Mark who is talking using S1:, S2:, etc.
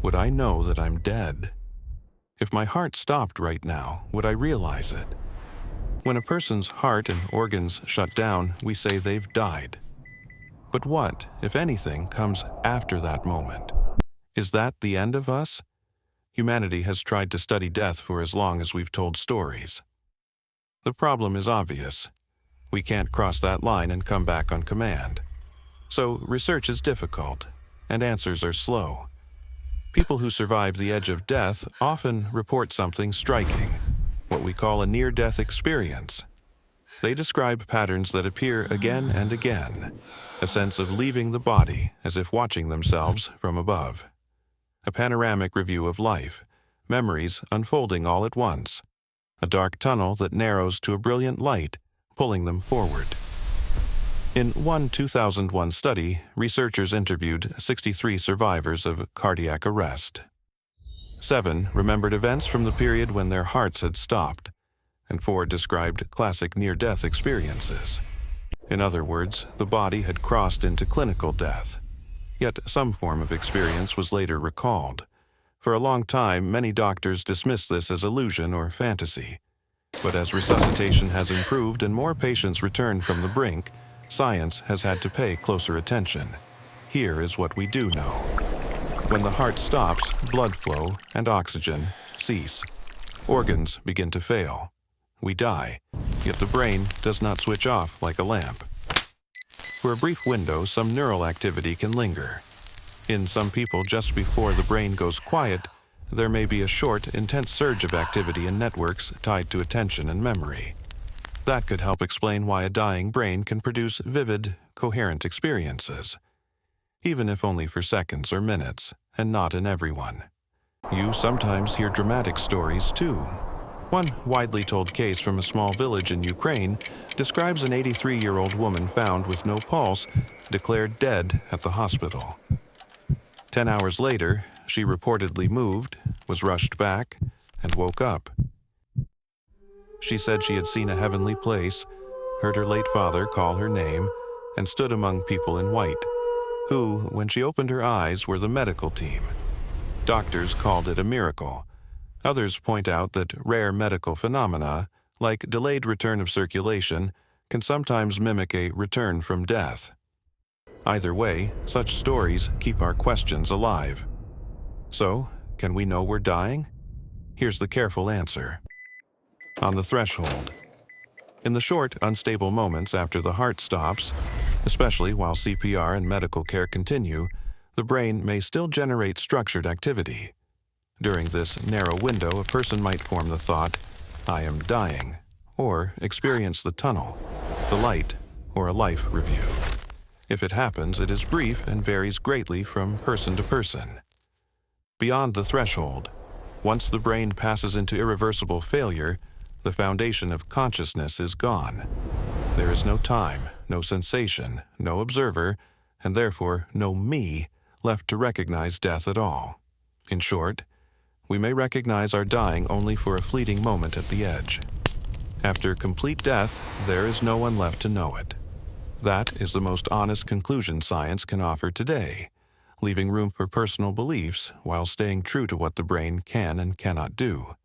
S1: would I know that I'm dead? If my heart stopped right now, would I realize it? When a person's heart and organs shut down, we say they've died. But what, if anything, comes after that moment? Is that the end of us? Humanity has tried to study death for as long as we've told stories. The problem is obvious. We can't cross that line and come back on command. So research is difficult, and answers are slow. People who survive the edge of death often report something striking, what we call a near-death experience. They describe patterns that appear again and again, a sense of leaving the body as if watching themselves from above. A panoramic review of life, memories unfolding all at once, a dark tunnel that narrows to a brilliant light, pulling them forward. In one 2001 study, researchers interviewed 63 survivors of cardiac arrest. 7 remembered events from the period when their hearts had stopped, and 4 described classic near-death experiences. In other words, the body had crossed into clinical death. Yet some form of experience was later recalled. For a long time, many doctors dismissed this as illusion or fantasy. But as resuscitation has improved and more patients return from the brink, science has had to pay closer attention. Here is what we do know. When the heart stops, blood flow and oxygen cease. Organs begin to fail. We die, yet the brain does not switch off like a lamp. For a brief window, some neural activity can linger. In some people, just before the brain goes quiet, there may be a short, intense surge of activity in networks tied to attention and memory. That could help explain why a dying brain can produce vivid, coherent experiences, even if only for seconds or minutes, and not in everyone. You sometimes hear dramatic stories too. One widely told case from a small village in Ukraine describes an 83-year-old woman found with no pulse, declared dead at the hospital. 10 hours later, she reportedly moved, was rushed back, and woke up. She said she had seen a heavenly place, heard her late father call her name, and stood among people in white, who, when she opened her eyes, were the medical team. Doctors called it a miracle. Others point out that rare medical phenomena, like delayed return of circulation, can sometimes mimic a return from death. Either way, such stories keep our questions alive. So, can we know we're dying? Here's the careful answer. On the threshold. In the short, unstable moments after the heart stops, especially while CPR and medical care continue, the brain may still generate structured activity. During this narrow window, a person might form the thought, "I am dying," or experience the tunnel, the light, or a life review. If it happens, it is brief and varies greatly from person to person. Beyond the threshold, once the brain passes into irreversible failure, the foundation of consciousness is gone. There is no time, no sensation, no observer, and therefore no me left to recognize death at all. In short, we may recognize our dying only for a fleeting moment at the edge. After complete death, there is no one left to know it. That is the most honest conclusion science can offer today, leaving room for personal beliefs while staying true to what the brain can and cannot do.